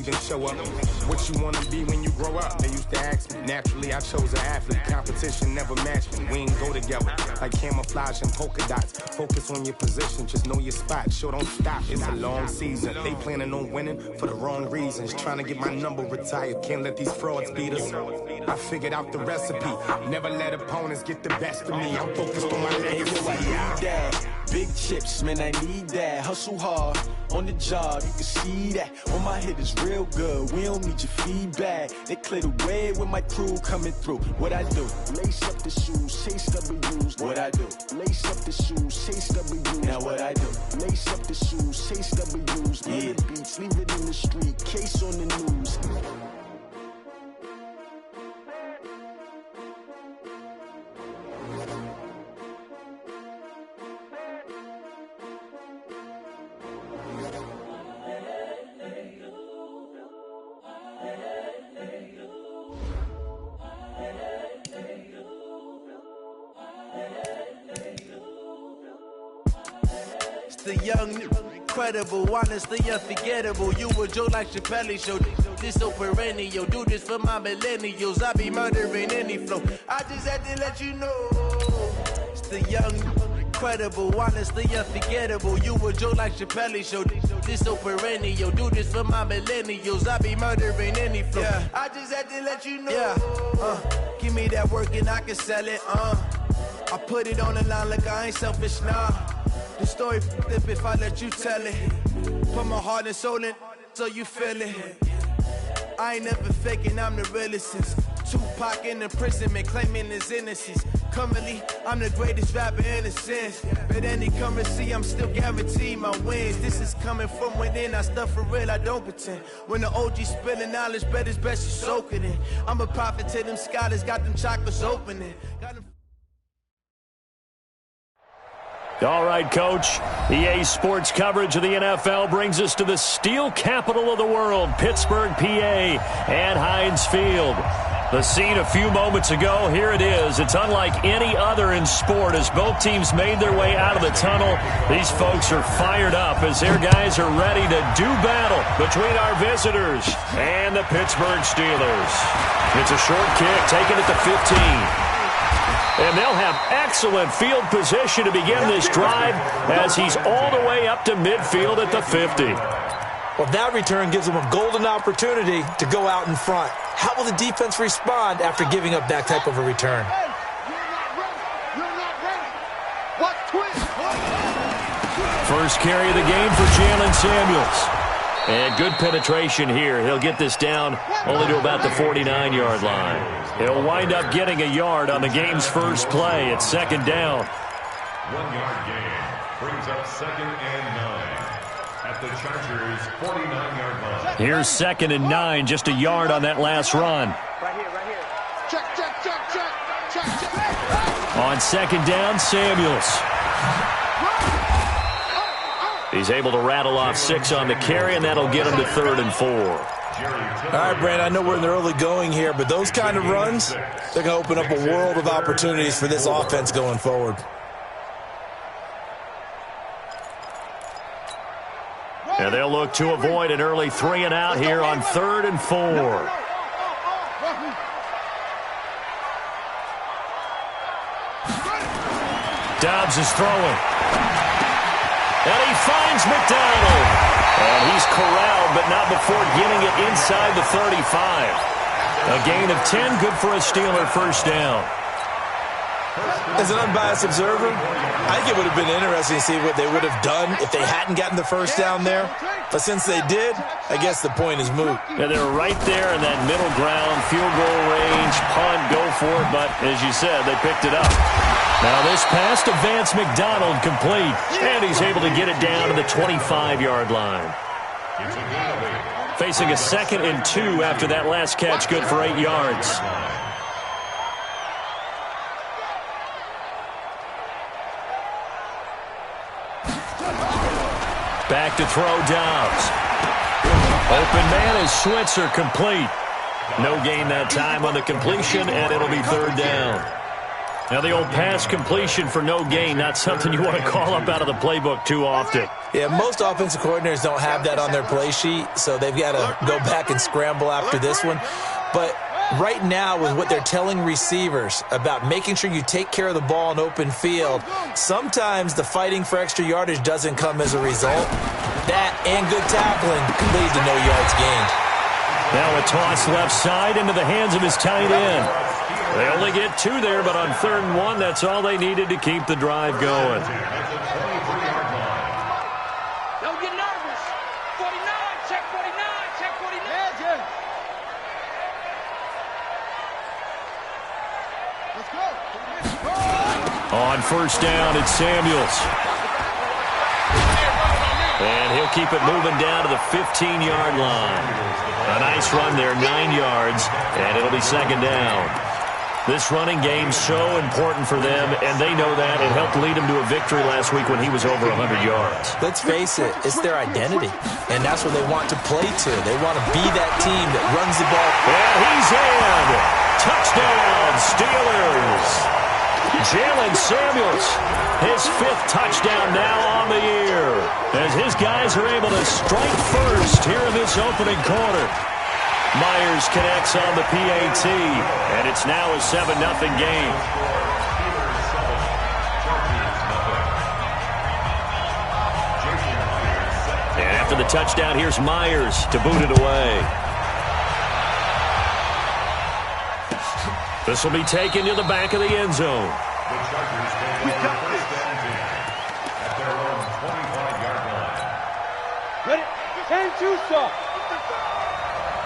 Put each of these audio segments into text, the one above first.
change and show up. What you wanna be when you grow up? They used to ask me. Naturally, I chose an athlete. Competition never matched me. We ain't go together like camouflage and polka dots. Focus on your position, just know your spot. Show don't stop, it's a long season. They planning on winning for the wrong reasons. Trying to get my number retired, can't let these frauds beat us. I figured out the recipe. Never let opponents get the best of me. I'm focused on my legacy. Big chips, man, I need that. Hustle hard on the job, you can see that. On my hit is real good, we don't need your feedback. They clear the way with my crew coming through. What I do? Lace up the shoes, chase W's. What I do? Lace up the shoes, chase W's. Now what I do? Lace up the shoes, chase W's. Yeah. The beats, leave it in the street, case on the news. The young, incredible, honestly unforgettable. You a Joe like Chappelle show. This so perennial. Do this for my millennials. I be murdering any flow. I just had to let you know. It's the young, incredible, honestly unforgettable. You a Joe like Chappelle show. This so perennial. Do this for my millennials. I be murdering any flow. Yeah. I just had to let you know. Yeah. Give me that work and I can sell it. I put it on the line like I ain't selfish, nah. The story flip if I let you tell it. Put my heart and soul in so you feel it. I ain't never faking, I'm the realest since Tupac in imprisonment, claiming his innocence. Currently, I'm the greatest rapper in a sense. But any currency, I'm still guaranteed my wins. This is coming from within, I stuff for real, I don't pretend. When the OG spilling knowledge, bet it's best you soak it in. I'm a prophet to them scholars, got them chakras opening. All right, Coach. EA Sports coverage of the NFL brings us to the steel capital of the world, Pittsburgh, PA, and Heinz Field. The scene a few moments ago, here it is. It's unlike any other in sport as both teams made their way out of the tunnel. These folks are fired up as their guys are ready to do battle between our visitors and the Pittsburgh Steelers. It's a short kick taken at the 15. And they'll have excellent field position to begin this drive as he's all the way up to midfield at the 50. Well, that return gives them a golden opportunity to go out in front. How will the defense respond after giving up that type of a return? First carry of the game for Jalen Samuels. And good penetration here. He'll get this down only to about the 49-yard line. He'll wind up getting a yard on the game's first play. It's second down. 1-yard gain brings up 2nd and 9 at the Chargers' 49-yard line. Here's 2nd and 9, just a yard on that last run. Right here. Check. On second down, Samuels. He's able to rattle off 6 on the carry, and that'll get him to 3rd and 4. All right, Brandon, I know we're in the early going here, but those kind of runs, they're going to open up a world of opportunities for this offense going forward. And they'll look to avoid an early 3 and out here on 3rd and 4. Dobbs is throwing. And he finds McDonald. And he's corralled, but not before getting it inside the 35. A gain of 10, good for a Steeler first down. As an unbiased observer, I think it would have been interesting to see what they would have done if they hadn't gotten the first down there. But since they did, I guess the point is moot. Yeah, they're right there in that middle ground, field goal range, punt, go for it. But as you said, they picked it up. Now this pass to Vance McDonald complete, and he's able to get it down to the 25-yard line. Facing a 2nd and 2 after that last catch, good for 8 yards. Back to throw Dobbs. Open man is Switzer, complete. No gain that time on the completion, and it'll be 3rd down. Now the old pass completion for no gain, not something you want to call up out of the playbook too often. Yeah, most offensive coordinators don't have that on their play sheet, so they've got to go back and scramble after this one. But right now, with what they're telling receivers about making sure you take care of the ball in open field, sometimes the fighting for extra yardage doesn't come as a result. That and good tackling can lead to no yards gained. Now a toss left side into the hands of his tight end. They only get 2 there, but on 3rd and 1, that's all they needed to keep the drive going. Don't get nervous. 49, check 49, check 49. Let's go. On 1st down, it's Samuels. And he'll keep it moving down to the 15-yard line. A nice run there, 9 yards, and it'll be 2nd down. This running game's so important for them, and they know that. It helped lead them to a victory last week when he was over 100 yards. Let's face it, it's their identity, and that's what they want to play to. They want to be that team that runs the ball. And he's in. Touchdown, Steelers. Jalen Samuels, his 5th touchdown now on the year, as his guys are able to strike first here in this opening quarter. Myers connects on the PAT, and it's now a 7-0 game. And after the touchdown, here's Myers to boot it away. This will be taken to the back of the end zone. The Chargers take over first and 10 at their own 25-yard line. Ready? 10-2 stop.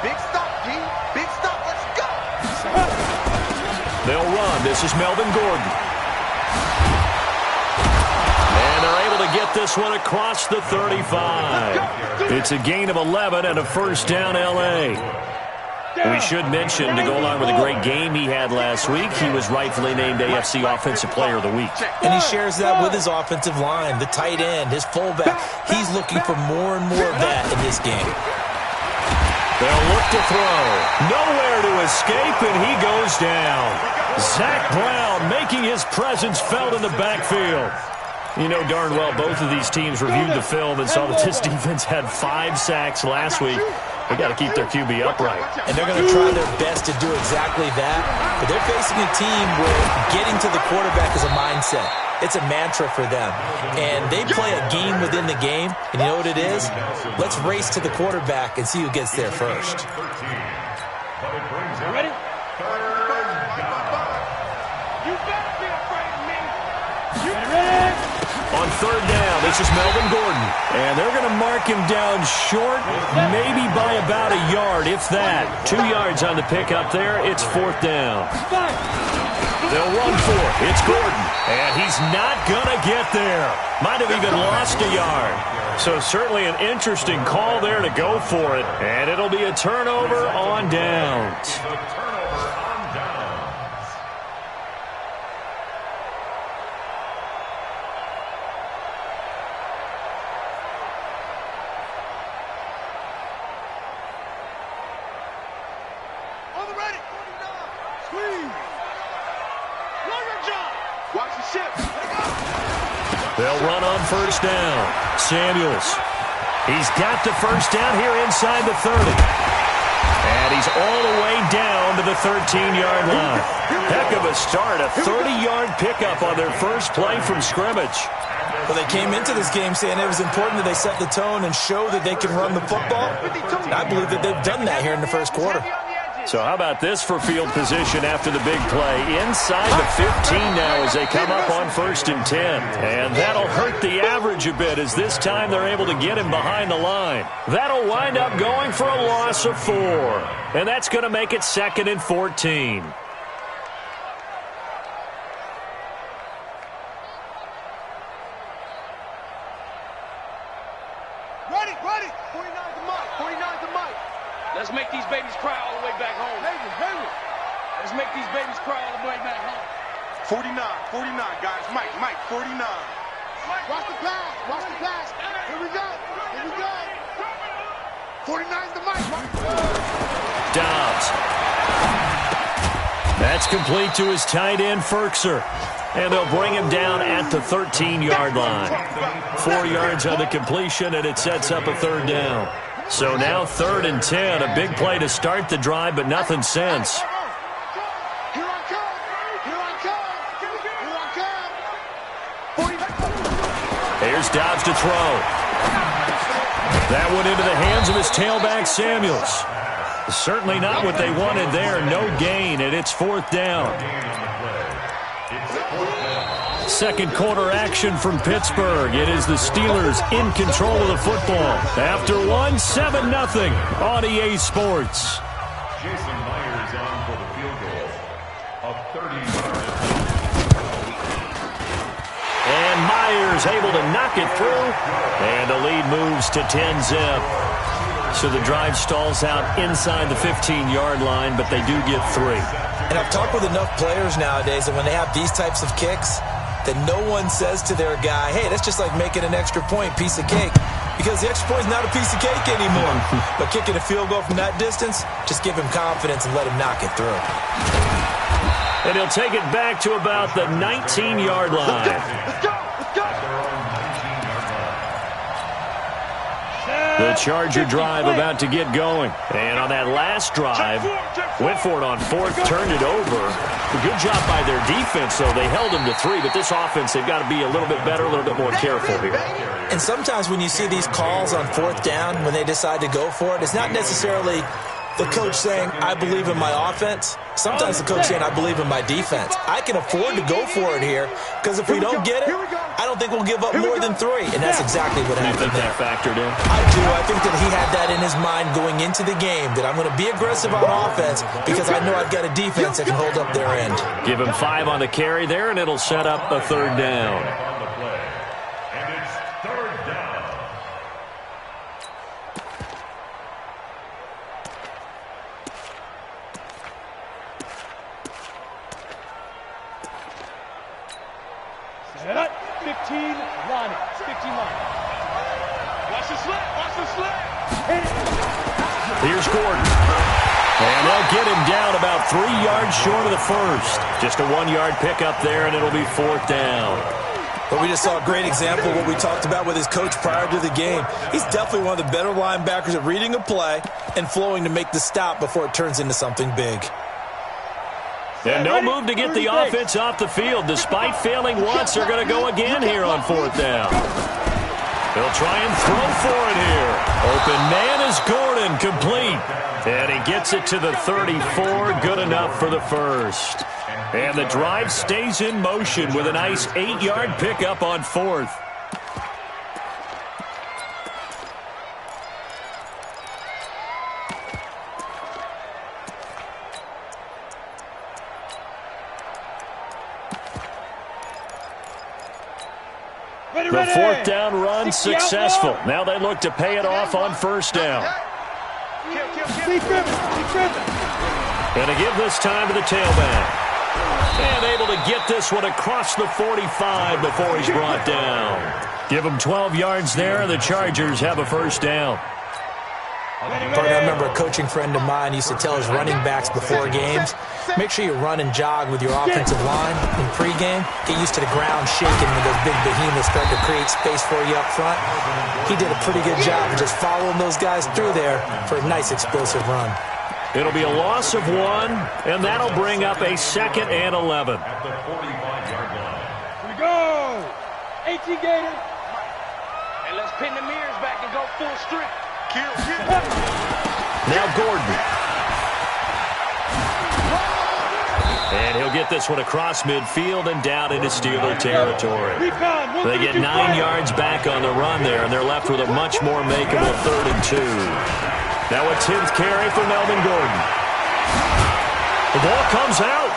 Big stop, G. Big stop. Let's go. They'll run. This is Melvin Gordon. And they're able to get this one across the 35. It's a gain of 11 and a 1st down, L.A. We should mention, to go along with a great game he had last week, he was rightfully named AFC Offensive Player of the Week. And he shares that with his offensive line, the tight end, his fullback. He's looking for more and more of that in this game. They'll look to throw. Nowhere to escape, and he goes down. Zach Brown making his presence felt in the backfield. You know darn well both of these teams reviewed the film and saw that this defense had 5 sacks last week. They got to keep their QB upright. And they're going to try their best to do exactly that. But they're facing a team where getting to the quarterback is a mindset. It's a mantra for them. And they play a game within the game. And you know what it is? Let's race to the quarterback and see who gets there first. Ready? You better be afraid of me. You ready? On 3rd down, this is Melvin Gordon. And they're going to mark him down short, maybe by about a yard, if that. 2 yards on the pickup there. It's 4th down. They'll run for it. It's Gordon. And he's not going to get there. Might have even lost a yard. So certainly an interesting call there to go for it. And it'll be a turnover on downs. They'll run on 1st down. Samuels. He's got the 1st down here inside the 30. And he's all the way down to the 13-yard line. Heck of a start. A 30-yard pickup on their first play from scrimmage. Well, they came into this game saying it was important that they set the tone and show that they can run the football. And I believe that they've done that here in the first quarter. So how about this for field position after the big play? Inside the 15 now as they come up on 1st and 10. And that'll hurt the average a bit as this time they're able to get him behind the line. That'll wind up going for a loss of 4. And that's going to make it 2nd and 14. Ready. 49's the mic. 49's the mic. Let's make these babies cry all the way back home. Let's make these babies cry all the way back home. 49, guys. Mike, 49. Watch the pass. Here we go. 49's the mic. Dobbs. That's complete to his tight end, Ferkser. And they'll bring him down at the 13-yard line. 4 yards on the completion, and it sets up a third down. So now 3rd and 10. A big play to start the drive, but nothing since. Here's Dobbs to throw. That one into the hands of his tailback, Samuels. Certainly not what they wanted there. No gain, and it's 4th down. Second quarter action from Pittsburgh. It is the Steelers in control of the football. After 7-0 on EA Sports. Jason Myers on for the field goal of 30 yards. And Myers able to knock it through. And the lead moves to 10-zip. So the drive stalls out inside the 15-yard line, but they do get 3. And I've talked with enough players nowadays that when they have these types of kicks, that no one says to their guy, hey, that's just like making an extra point, piece of cake. Because the extra point is not a piece of cake anymore. But kicking a field goal from that distance, just give him confidence and let him knock it through. And he'll take it back to about the 19-yard line. Let's go. The Charger drive about to get going. And on that last drive, went for it on 4th, turned it over. A good job by their defense, though. They held them to 3, but this offense, they've got to be a little bit better, a little bit more careful here. And sometimes when you see these calls on 4th down, when they decide to go for it, it's not necessarily the coach saying, I believe in my offense. Sometimes the coach saying, I believe in my defense. I can afford to go for it here, because if we don't get it, I don't think we'll give up more than 3. And that's exactly what happened there. That factored in? I do. I think that he had that in his mind going into the game, that I'm going to be aggressive on offense because I know I've got a defense that can hold up their end. Give him 5 on the carry there, and it'll set up a 3rd down. On the play. And it's 3rd down. Set up. 15 line. 15 line. Watch the slip. Watch the slip. Here's Gordon. And they'll get him down about 3 yards short of the first. Just a 1-yard pickup there, and it'll be 4th down. But we just saw a great example of what we talked about with his coach prior to the game. He's definitely one of the better linebackers at reading a play and flowing to make the stop before it turns into something big. And no move to get the offense off the field. Despite failing once, they're going to go again here on 4th down. They'll try and throw for it here. Open man is Gordon, complete. And he gets it to the 34, good enough for the first. And the drive stays in motion with a nice 8-yard pickup on 4th. The 4th down run successful. Now they look to pay it off on 1st down. And to give this time to the tailback. And able to get this one across the 45 before he's brought down. Give him 12 yards there. The Chargers have a 1st down. I remember a coaching friend of mine used to tell his running backs before games, make sure you run and jog with your offensive line in pregame. Get used to the ground shaking when those big behemoths start to create space for you up front. He did a pretty good job of just following those guys through there for a nice explosive run. It'll be a loss of 1, and that'll bring up a 2nd and 11. At the 45-yard line. Here we go. 18 Gators. And let's pin the mirrors back and go full strip. Now Gordon. And he'll get this one across midfield and down into Steeler territory. They get 9 yards back on the run there, and they're left with a much more makeable 3rd and 2. Now a 10th carry for Melvin Gordon. The ball comes out.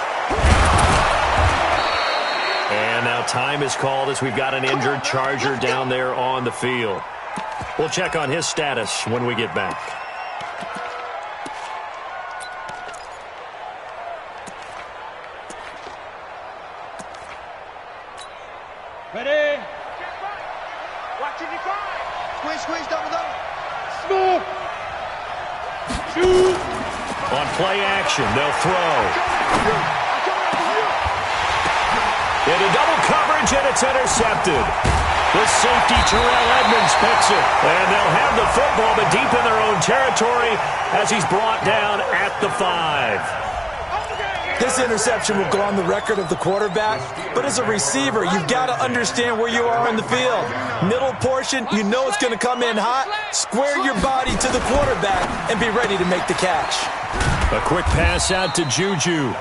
And now time is called as we've got an injured Charger down there on the field. We'll check on his status when we get back. Ready? Watch it, squeeze, double. Smooth. Shoot. On play action, they'll throw. Into double coverage, and it's intercepted. The safety, Terrell Edmonds, picks it. And they'll have the football, but deep in their own territory as he's brought down at the 5. This interception will go on the record of the quarterback, but as a receiver, you've got to understand where you are in the field. Middle portion, you know it's going to come in hot. Square your body to the quarterback and be ready to make the catch. A quick pass out to Juju.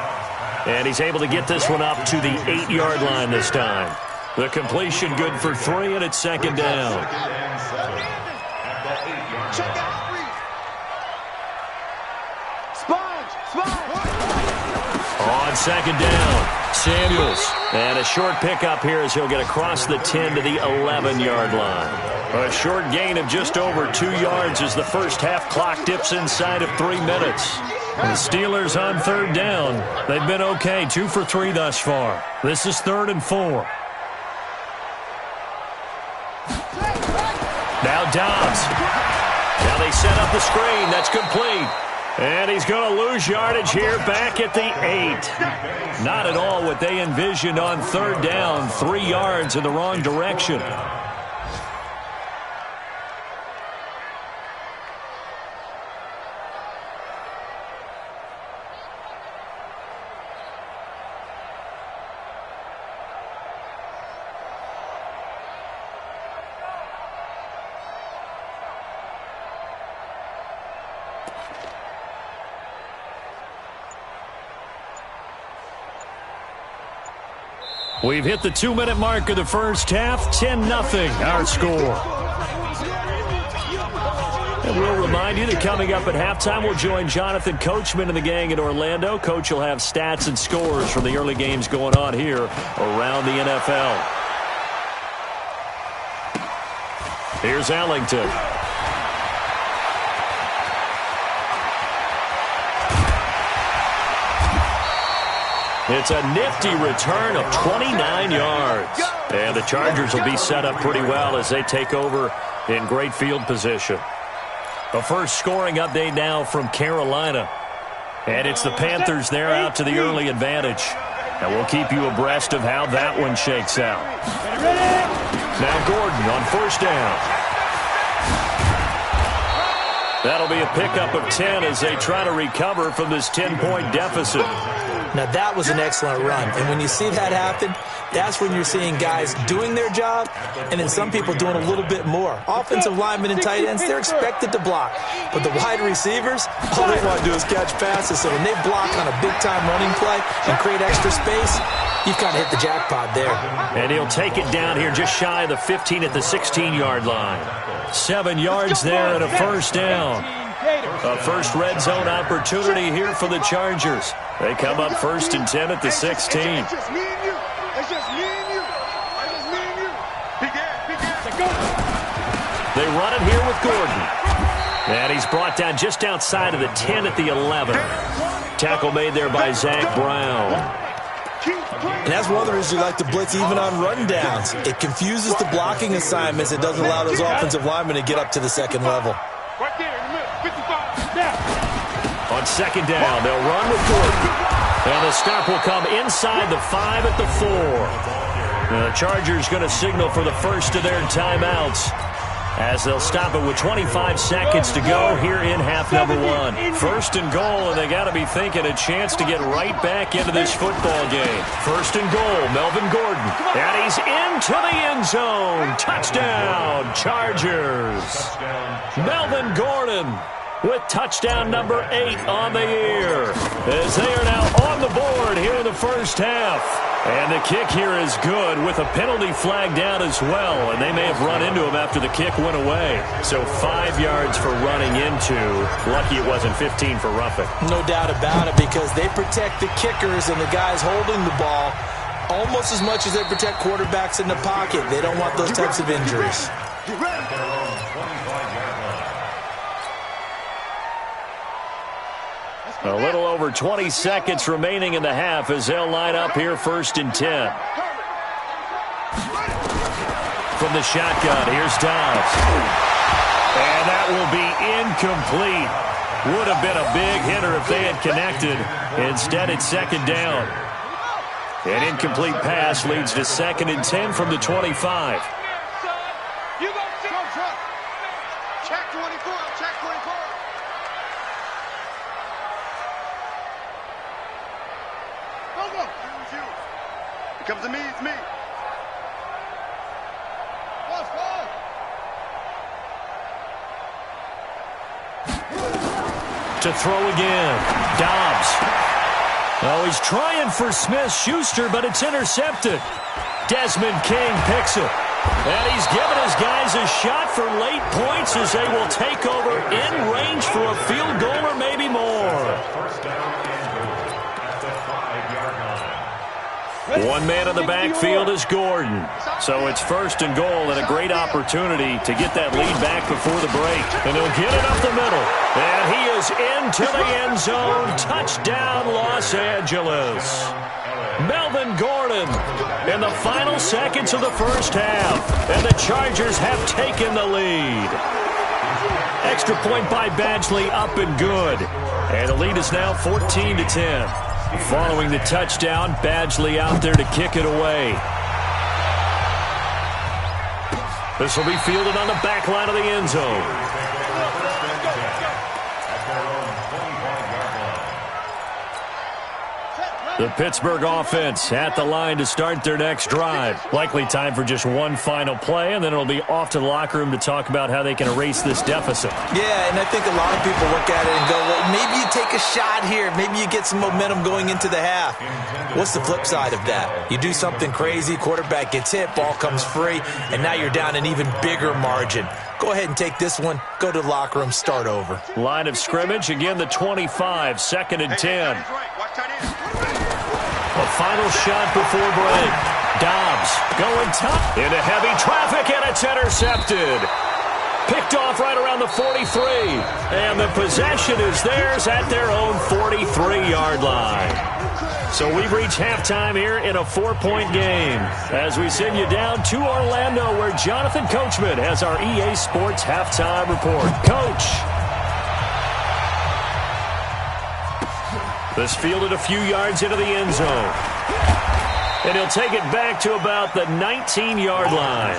And he's able to get this one up to the 8-yard line this time. The completion good for 3, and it's second down. On second down, Samuels. And a short pickup here as he'll get across the 10 to the 11-yard line. A short gain of just over 2 yards as the first half clock dips inside of 3 minutes. The Steelers on third down. They've been okay, 2 for 3 thus far. This is 3rd and 4. Now Dobbs. Now they set up the screen. That's complete. And he's going to lose yardage here back at the 8. Not at all what they envisioned on third down. 3 yards in the wrong direction. We've hit the 2-minute mark of the first half. 10-0 our score. And we'll remind you that coming up at halftime, we'll join Jonathan Coachman and the gang in Orlando. Coach will have stats and scores from the early games going on here around the NFL. Here's Ellington. It's a nifty return of 29 yards. And the Chargers will be set up pretty well as they take over in great field position. A first scoring update now from Carolina. And it's the Panthers there out to the early advantage. And we'll keep you abreast of how that one shakes out. Now Gordon on first down. That'll be a pickup of 10 as they try to recover from this 10-point deficit. Now, that was an excellent run. And when you see that happen, that's when you're seeing guys doing their job and then some people doing a little bit more. Offensive linemen and tight ends, they're expected to block. But the wide receivers, all they want to do is catch passes. So when they block on a big-time running play and create extra space, you've kind of hit the jackpot there. And he'll take it down here just shy of the 15 at the 16-yard line. 7 yards there and a first down. A first red zone opportunity here for the Chargers. They come up 1st and 10 at the 16. It's just me and you. It's just me and you. It's just me and you. They run it here with Gordon. And he's brought down just outside of the 10 at the 11. Tackle made there by Zach Brown. And that's one of the reasons we like to blitz even on rundowns. It confuses the blocking assignments. It doesn't allow those offensive linemen to get up to the second level. Right there in the middle. 55. Now. On second down, they'll run with Gordon. And the stop will come inside the 5 at the 4. And the Chargers going to signal for the first of their timeouts as they'll stop it with 25 seconds to go here in half number 1. 1st and goal, and they got to be thinking a chance to get right back into this football game. 1st and goal, Melvin Gordon. And he's into the end zone. Touchdown, Chargers. Melvin Gordon with touchdown number 8 on the year as they are now on the board here in the first half. And the kick here is good with a penalty flag down as well, and they may have run into him after the kick went away. So 5 yards for running into. Lucky it wasn't 15 for roughing. No doubt about it, because they protect the kickers and the guys holding the ball almost as much as they protect quarterbacks in the pocket. They don't want those types of injuries. A little over 20 seconds remaining in the half as they'll line up here 1st and 10. From the shotgun, here's Dobbs. And that will be incomplete. Would have been a big hitter if they had connected. Instead, it's second down. An incomplete pass leads to 2nd and 10 from the 25. Check 24, check 24. Go. It comes to me, it's me. To throw again. Dobbs. Oh, he's trying for Smith-Schuster, but it's intercepted. Desmond King picks it. And he's given his guys a shot for late points as they will take over in range for a field goal or maybe more. First down and goal at the 5-yard line. One man in the backfield is Gordon. So it's 1st and goal and a great opportunity to get that lead back before the break. And he'll get it up the middle. And he is into the end zone. Touchdown, Los Angeles. Melvin Gordon in the final seconds of the first half. And the Chargers have taken the lead. Extra point by Badgley up and good. And the lead is now 14-10. Following the touchdown, Badgley out there to kick it away. This will be fielded on the back line of the end zone. The Pittsburgh offense at the line to start their next drive. Likely time for just one final play, and then it'll be off to the locker room to talk about how they can erase this deficit. Yeah, and I think a lot of people look at it and go, well, maybe you take a shot here. Maybe you get some momentum going into the half. What's the flip side of that? You do something crazy, quarterback gets hit, ball comes free, and now you're down an even bigger margin. Go ahead and take this one, go to the locker room, start over. Line of scrimmage, again the 25, 2nd and 10. A final shot before break. Dobbs going top into heavy traffic, and it's intercepted. Picked off right around the 43. And the possession is theirs at their own 43-yard line. So we've reached halftime here in a 4-point game as we send you down to Orlando where Jonathan Coachman has our EA Sports halftime report. Coach. This fielded a few yards into the end zone. And he'll take it back to about the 19-yard line.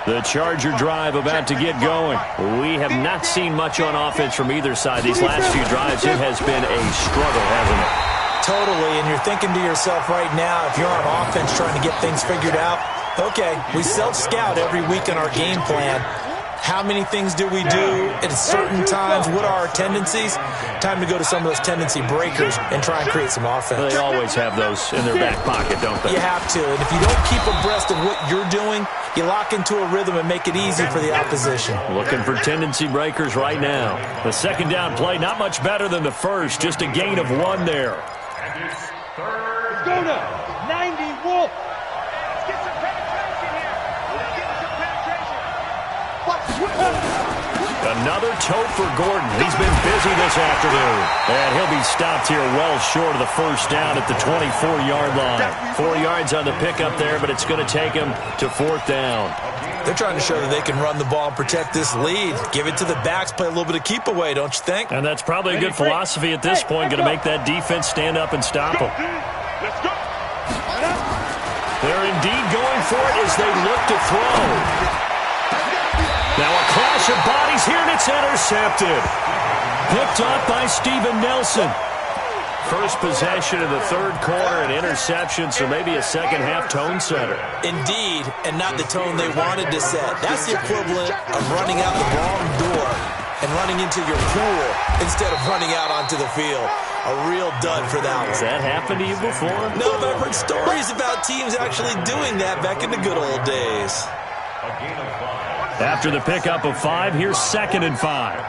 The Charger drive about to get going. We have not seen much on offense from either side. These last few drives, it has been a struggle, hasn't it? Totally, and you're thinking to yourself right now, if you're on offense trying to get things figured out, okay, we self-scout every week in our game plan. How many things do we do at certain times? What are our tendencies? Time to go to some of those tendency breakers and try and create some offense. They always have those in their back pocket, don't they? You have to. And if you don't keep abreast of what you're doing, you lock into a rhythm and make it easy for the opposition. Looking for tendency breakers right now. The second down play, not much better than the first. Just a gain of 1 there. Let's go now. 90 Wolf. Let's get some penetration here. Let's get some penetration. Another tote for Gordon. He's been busy this afternoon. And he'll be stopped here well short of the first down at the 24-yard line. 4 yards on the pickup there, but it's going to take him to 4th down. They're trying to show that they can run the ball and protect this lead. Give it to the backs, play a little bit of keep away, don't you think? And that's probably a good philosophy at this point. Going to make that defense stand up and stop them. Let's go. They're indeed going for it as they look to throw. Now a clash of bodies here, and it's intercepted. Picked up by Steven Nelson. First possession in the third quarter, an interception, so maybe a second-half tone setter. Indeed, and not the tone they wanted to set. That's the equivalent of running out the wrong door and running into your pool instead of running out onto the field. A real dud for that one. Has that happened to you before? No, but I've heard stories about teams actually doing that back in the good old days. After the pickup of 5, here's 2nd and 5.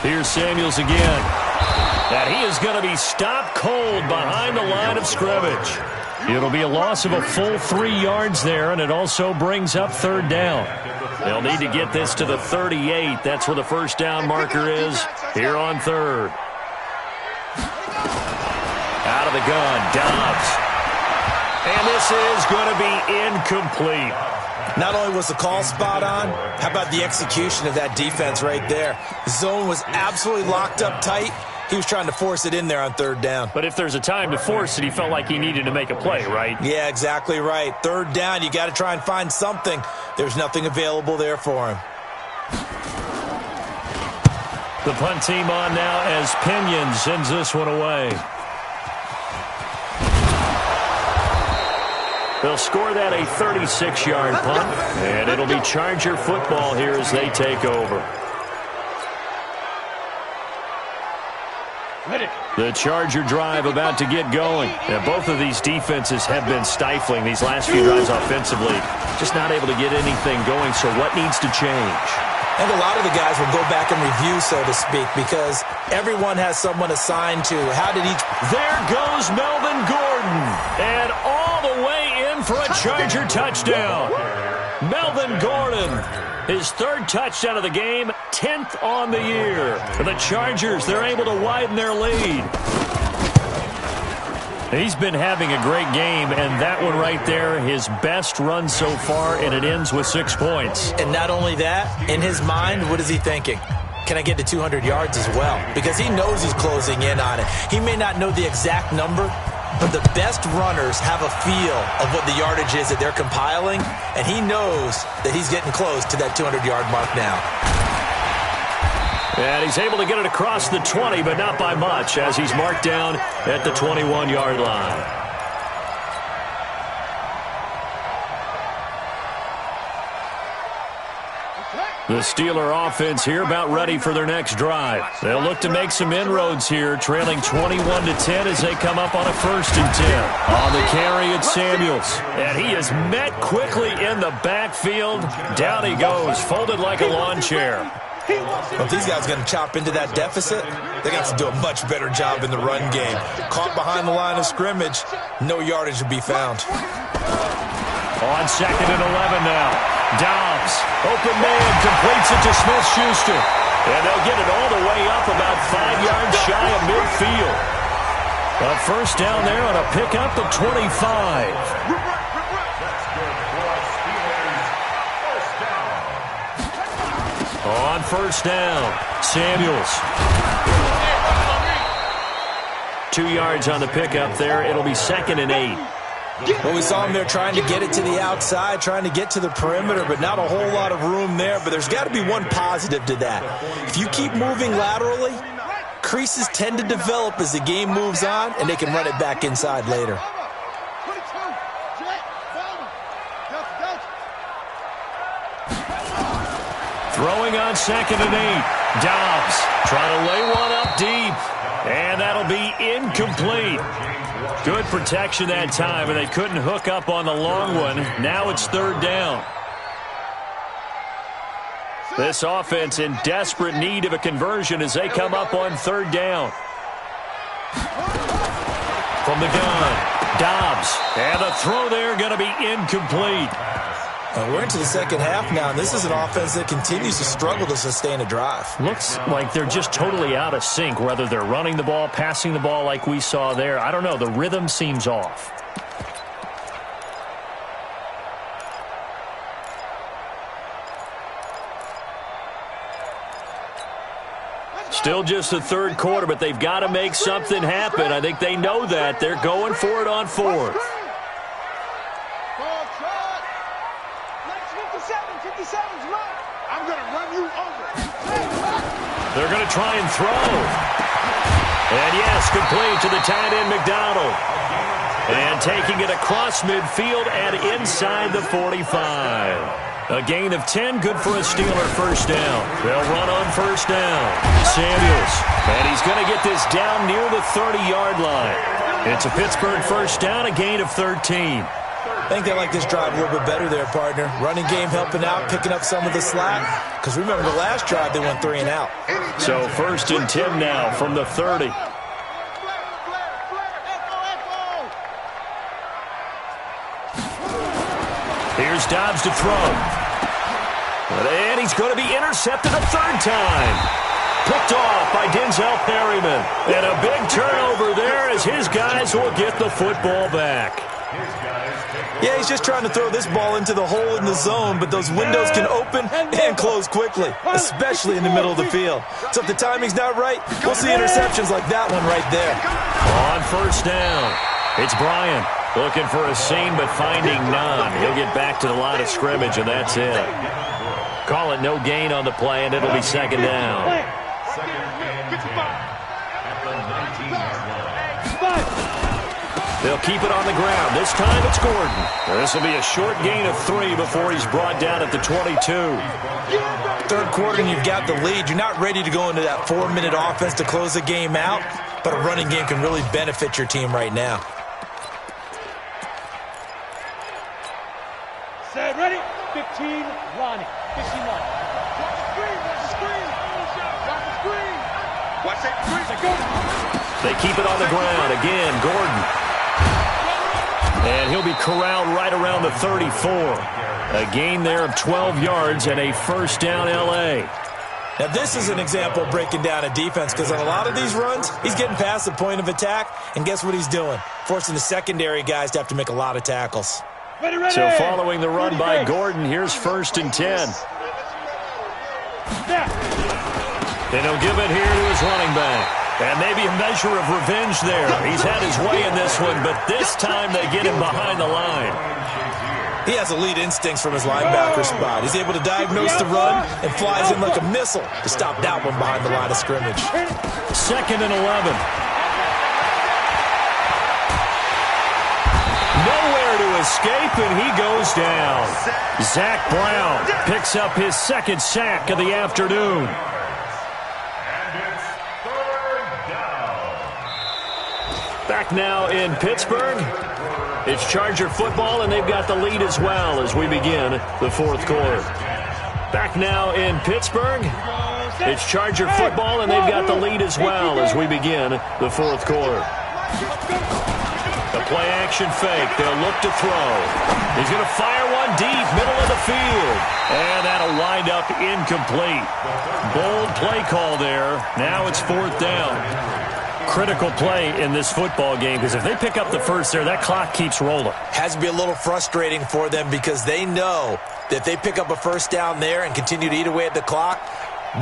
Here's Samuels again. And he is going to be stopped cold behind the line of scrimmage. It'll be a loss of a full 3 yards there, and it also brings up 3rd down. They'll need to get this to the 38. That's where the first down marker is here on 3rd. Out of the gun, Dobbs. And this is going to be incomplete. Not only was the call spot on, how about the execution of that defense right there? The zone was absolutely locked up tight. He was trying to force it in there on third down. But if there's a time to force it, he felt like he needed to make a play, right? Yeah, exactly right. Third down, you got to try and find something. There's nothing available there for him. The punt team on now as Pinion sends this one away. They'll score that a 36-yard punt, and it'll be Charger football here as they take over. The Charger drive about to get going. Now, both of these defenses have been stifling these last few drives offensively. Just not able to get anything going, so what needs to change? I think a lot of the guys will go back and review, so to speak, because everyone has someone assigned to how did each... There goes Melvin Gordon, and all the way in for a Charger touchdown. Melvin Gordon, his third touchdown of the game, 10th on the year. For the Chargers, they're able to widen their lead. He's been having a great game, and that one right there, his best run so far, and it ends with 6 points. And not only that, in his mind, what is he thinking? Can I get to 200 yards as well? Because he knows he's closing in on it. He may not know the exact number, but the best runners have a feel of what the yardage is that they're compiling, and he knows that he's getting close to that 200-yard mark now. And he's able to get it across the 20, but not by much, as he's marked down at the 21-yard line. The Steeler offense here about ready for their next drive. They'll look to make some inroads here, trailing 21-10 as they come up on a 1st and 10. On the carry, it's Samuels. And he is met quickly in the backfield. Down he goes, folded like a lawn chair. Well, if these guys are going to chop into that deficit, they got to do a much better job in the run game. Caught behind the line of scrimmage, no yardage to be found. On 2nd and 11 now. Dobbs, open man, completes it to Smith-Schuster. And they'll get it all the way up about 5 yards shy of midfield. A first down there on a pickup of 25. On 1st down, Samuels. 2 yards on the pickup there. It'll be 2nd and 8. Well, we saw him there trying to get it to the outside, trying to get to the perimeter, but not a whole lot of room there. But there's got to be one positive to that. If you keep moving laterally, creases tend to develop as the game moves on, and they can run it back inside later. Throwing on 2nd and 8. Dobbs trying to lay one up deep. And that'll be incomplete. Good protection that time, and they couldn't hook up on the long one. Now it's 3rd down. This offense in desperate need of a conversion as they come up on 3rd down. From the gun, Dobbs. And the throw there going to be incomplete. We're into the second half now, and this is an offense that continues to struggle to sustain a drive. Looks like they're just totally out of sync, whether they're running the ball, passing the ball like we saw there. I don't know. The rhythm seems off. Still just the 3rd quarter, but they've got to make something happen. I think they know that. They're going for it on 4th. They're going to try and throw. And yes, complete to the tight end, McDonald. And taking it across midfield and inside the 45. A gain of 10, good for a Steeler 1st down. They'll run on 1st down. Samuels. And he's going to get this down near the 30-yard line. It's a Pittsburgh 1st down, a gain of 13. I think they like this drive a little bit better there, partner. Running game helping out, picking up some of the slack. Because remember, the last drive, they went 3 and out. So 1st and 10 now from the 30. Here's Dobbs to throw. And he's going to be intercepted a 3rd time. Picked off by Denzel Perryman. And a big turnover there as his guys will get the football back. Yeah, he's just trying to throw this ball into the hole in the zone, but those windows can open and close quickly, especially in the middle of the field. So if the timing's not right, we'll see interceptions like that one right there. On first down, it's Bryant looking for a seam but finding none. He'll get back to the line of scrimmage, and that's it. Call it no gain on the play, and it'll be second down. They'll keep it on the ground. This time it's Gordon. This will be a short gain of 3 before he's brought down at the 22. Third quarter and you've got the lead. You're not ready to go into that 4-minute offense to close the game out, but a running game can really benefit your team right now. Set, ready? 15, Ronnie. 15, Ronnie. Watch the screen, watch the screen. Watch the screen. Watch that screen. They keep it on the ground. Again, Gordon. And he'll be corralled right around the 34. A gain there of 12 yards and a first down L.A. Now, this is an example of breaking down a defense because on a lot of these runs, he's getting past the point of attack, and guess what he's doing? Forcing the secondary guys to have to make a lot of tackles. Ready, ready. So following the run by Gordon, here's first and 10. They don't give it here to his running back. And maybe a measure of revenge there. He's had his way in this one, but this time they get him behind the line. He has elite instincts from his linebacker spot. He's able to diagnose the run and flies in like a missile to stop that one behind the line of scrimmage. Second and 11. Nowhere to escape, and he goes down. Zach Brown picks up his second sack of the afternoon. Back now in Pittsburgh. It's Charger football, and they've got the lead as well as we begin the fourth quarter. Back now in Pittsburgh. It's Charger football, and they've got the lead as well as we begin the fourth quarter. The play-action fake. They'll look to throw. He's going to fire one deep, middle of the field. And that'll wind up incomplete. Bold play call there. Now it's fourth down. Critical play in this football game because if they pick up the first there, that clock keeps rolling. Has to be a little frustrating for them because they know that if they pick up a first down there and continue to eat away at the clock,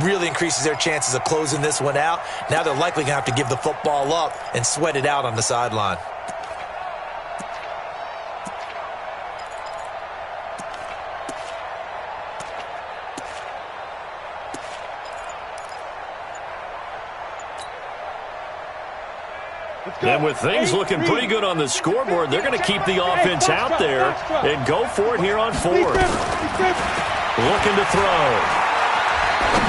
really increases their chances of closing this one out. Now they're likely going to have to give the football up and sweat it out on the sideline. And with things looking pretty good on the scoreboard, they're going to keep the offense out there and go for it here on fourth. Looking to throw.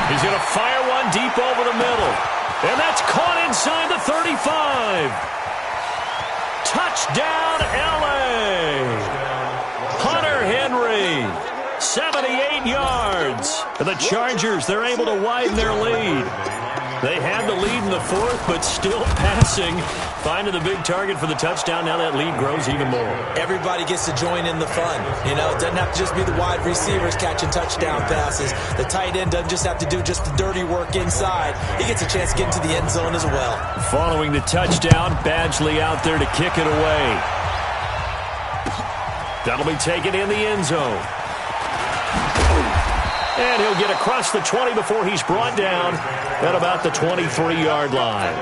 He's going to fire one deep over the middle. And that's caught inside the 35. Touchdown, L.A. Hunter Henry, 78 yards. And the Chargers, they're able to widen their lead. They had the lead in the fourth, but still passing. Finding the big target for the touchdown. Now that lead grows even more. Everybody gets to join in the fun. You know, it doesn't have to just be the wide receivers catching touchdown passes. The tight end doesn't just have to do just the dirty work inside. He gets a chance to get into the end zone as well. Following the touchdown, Badgley out there to kick it away. That'll be taken in the end zone. And he'll get across the 20 before he's brought down at about the 23-yard line.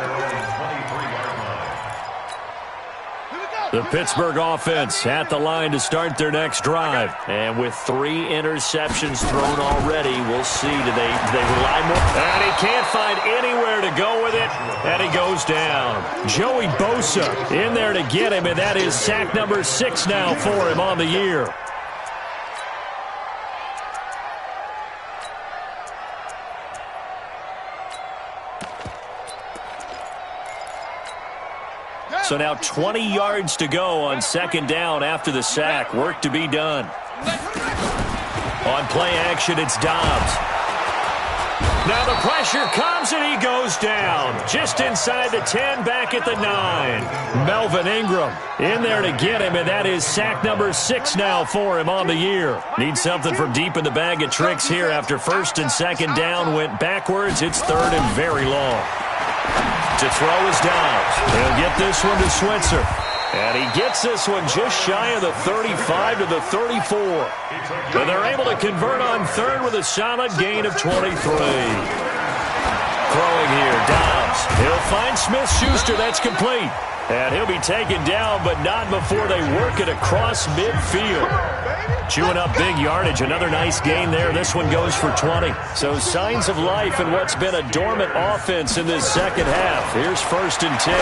The Pittsburgh offense at the line to start their next drive. And with 3 interceptions thrown already, we'll see. Do they rely more? And he can't find anywhere to go with it. And he goes down. Joey Bosa in there to get him, and that is sack number 6 now for him on the year. So now 20 yards to go on second down after the sack. Work to be done. On play action, it's Dobbs. Now the pressure comes and he goes down. Just inside the 10, back at the 9. Melvin Ingram in there to get him, and that is sack number 6 now for him on the year. Needs something from deep in the bag of tricks here after first and second down went backwards. It's third and very long. To throw is Dobbs. He'll get this one to Switzer. And he gets this one just shy of the 35 to the 34. And they're able to convert on third with a solid gain of 23. Throwing here, Dobbs. He'll find Smith-Schuster. That's complete. And he'll be taken down, but not before they work it across midfield. Chewing up big yardage. Another nice gain there. This one goes for 20. So signs of life in what's been a dormant offense in this second half. Here's 1st and 10.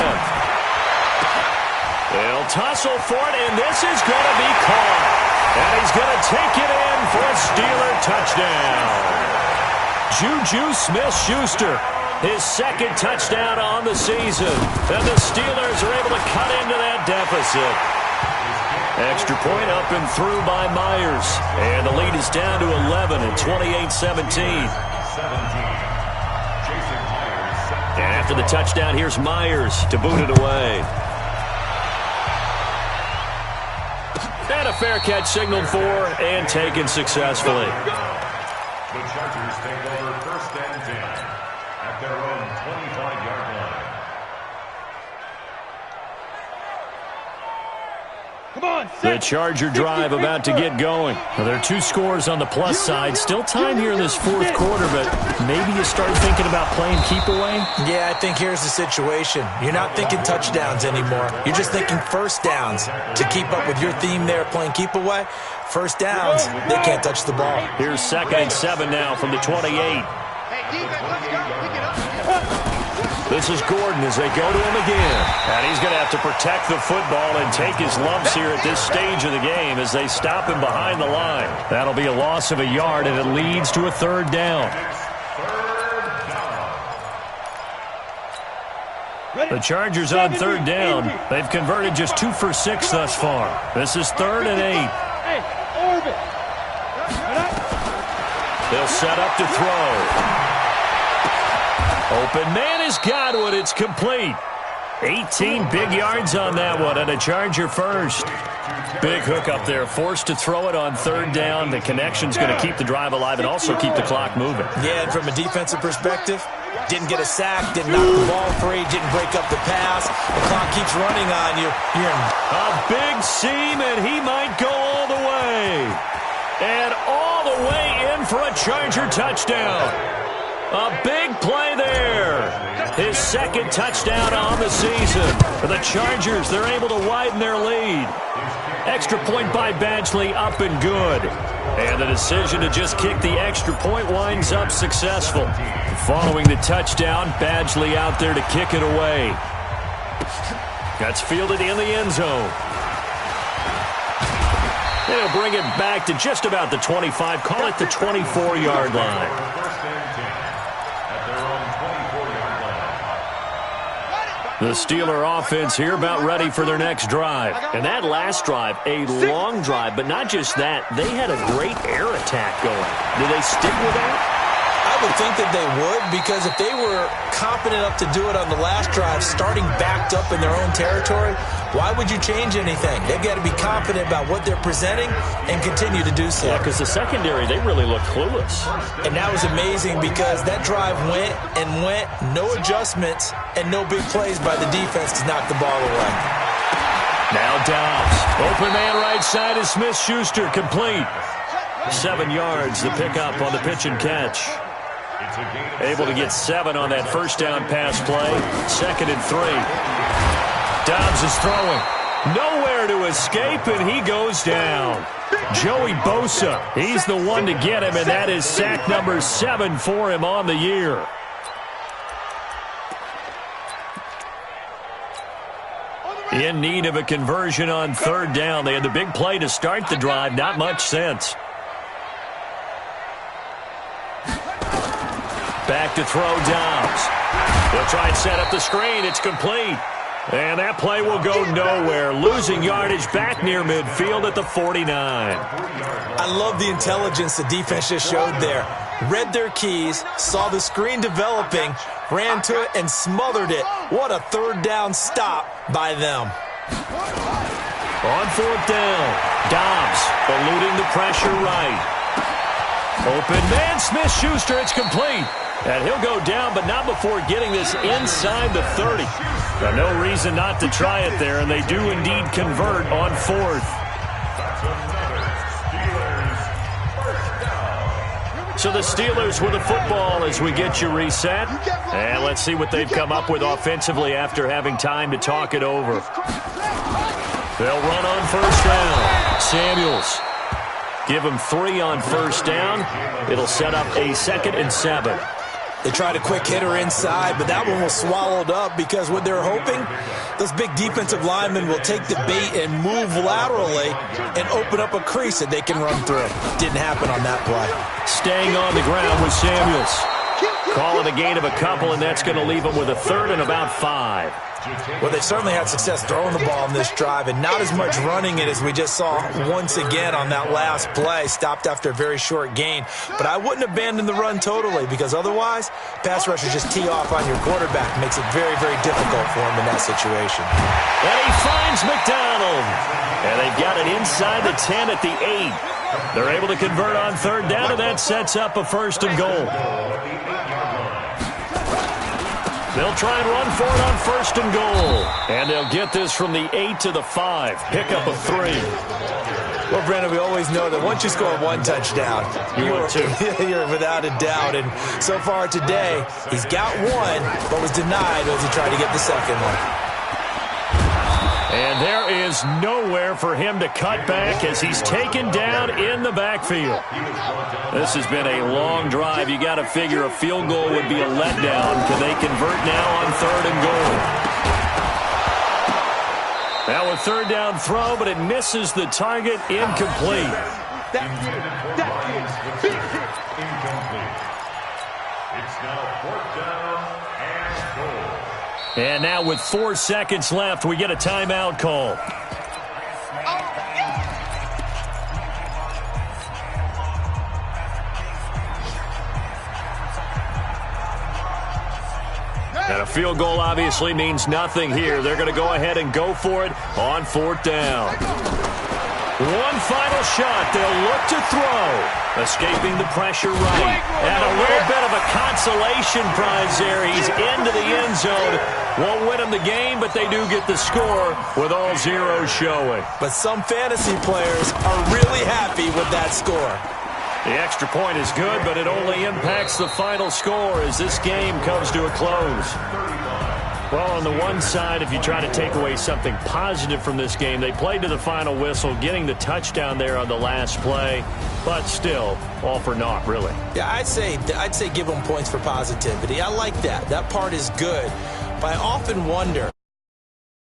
They'll tussle for it, and this is going to be caught. And he's going to take it in for a Steeler touchdown. Juju Smith-Schuster, his 2nd touchdown on the season. And the Steelers are able to cut into that deficit. Extra point up and through by Myers. And the lead is down to 11 at 28-17. And after the touchdown, here's Myers to boot it away. And a fair catch signaled for and taken successfully. The Chargers take over 1st and 10 at their own 25-yard line. Come on, the Charger drive about to get going. Well, there are 2 scores on the plus side. Still time here in this 4th quarter, but maybe you start thinking about playing keep away? Yeah, I think here's the situation. You're not thinking touchdowns anymore. You're just thinking first downs. To keep up with your theme there, playing keep away, first downs, they can't touch the ball. Here's 2nd and 7 now from the 28. Hey, defense, let's go. Pick it up. This is Gordon as they go to him again. And he's going to have to protect the football and take his lumps here at this stage of the game as they stop him behind the line. That'll be a loss of a yard, and it leads to a 3rd down. The Chargers on 3rd down. They've converted just 2 for 6 thus far. This is 3rd and 8. Hey, orbit. They'll set up to throw. Open man has got one. It's complete. 18 big yards on that one, and a Charger first. Big hook up there, forced to throw it on 3rd down. The connection's going to keep the drive alive and also keep the clock moving. Yeah, and from a defensive perspective, didn't get a sack, didn't knock the ball free, didn't break up the pass. The clock keeps running on you. You're in a big seam, and he might go all the way. And all the way in for a Charger touchdown. A big play there. His 2nd touchdown on the season. For the Chargers, they're able to widen their lead. Extra point by Badgley, up and good. And the decision to just kick the extra point winds up successful. Following the touchdown, Badgley out there to kick it away. That's fielded in the end zone. They'll bring it back to just about the 25, call it the 24-yard line. The Steeler offense here about ready for their next drive. And that last drive, a long drive, but not just that. They had a great air attack going. Do they stick with that? I would think that they would, because if they were competent enough to do it on the last drive, starting backed up in their own territory, why would you change anything? They've got to be confident about what they're presenting and continue to do so. Yeah, because the secondary, they really looked clueless. And that was amazing because that drive went and went, no adjustments and no big plays by the defense to knock the ball away. Now Dobbs. Open man right side is Smith-Schuster, complete. 7 yards, the pickup on the pitch and catch. Able to get 7 on that first down pass play. 2nd and 3. Dobbs is throwing. Nowhere to escape, and he goes down. Joey Bosa, he's the one to get him, and that is sack number 7 for him on the year. In need of a conversion on 3rd down. They had the big play to start the drive. Not much sense. Back to throw Dobbs. They'll try and set up the screen. It's complete. And that play will go nowhere. Losing yardage back near midfield at the 49. I love the intelligence the defense just showed there. Read their keys, saw the screen developing, ran to it, and smothered it. What a 3rd down stop by them. On 4th down, Dobbs eluding the pressure right. Open man, Smith-Schuster, it's complete. And he'll go down, but not before getting this inside the 30. Now, no reason not to try it there, and they do indeed convert on 4th. So the Steelers with the football as we get you reset. And let's see what they've come up with offensively after having time to talk it over. They'll run on first down. Samuels. Give him 3 on first down. It'll set up a 2nd and 7. They tried a quick hitter inside, but that one was swallowed up because what they're hoping, those big defensive linemen will take the bait and move laterally and open up a crease that they can run through. Didn't happen on that play. Staying on the ground with Samuels. Call it a gain of a couple, and that's going to leave them with a 3rd and about 5. Well, they certainly had success throwing the ball in this drive and not as much running it as we just saw once again on that last play. Stopped after a very short gain. But I wouldn't abandon the run totally because otherwise, pass rushers just tee off on your quarterback. Makes it very, very difficult for him in that situation. And he finds McDonald. And they've got it inside the 10 at the 8. They're able to convert on 3rd down, and that sets up a 1st and goal. They'll try and run for it on 1st and goal. And they'll get this from the 8 to the 5. Pick up a 3. Well, Brandon, we always know that once you score 1 touchdown, you're without a doubt. And so far today, he's got 1, but was denied as he tried to get the 2nd one. And there is nowhere for him to cut back as he's taken down in the backfield. This has been a long drive. You got to figure a field goal would be a letdown. Can they convert now on 3rd and goal? Now a 3rd down throw, but it misses the target. Incomplete. It's now 4th down and goal. And now with 4 seconds left, we get a timeout call. And a field goal obviously means nothing here. They're going to go ahead and go for it on 4th down. One final shot. They'll look to throw. Escaping the pressure right. And a little bit of a consolation prize there. He's into the end zone. Won't win them the game, but they do get the score with all zeros showing. But some fantasy players are really happy with that score. The extra point is good, but it only impacts the final score as this game comes to a close. Well, on the one side, if you try to take away something positive from this game, they played to the final whistle, getting the touchdown there on the last play, but still, all for naught, really. Yeah, I'd say give them points for positivity. I like that. That part is good. But I often wonder,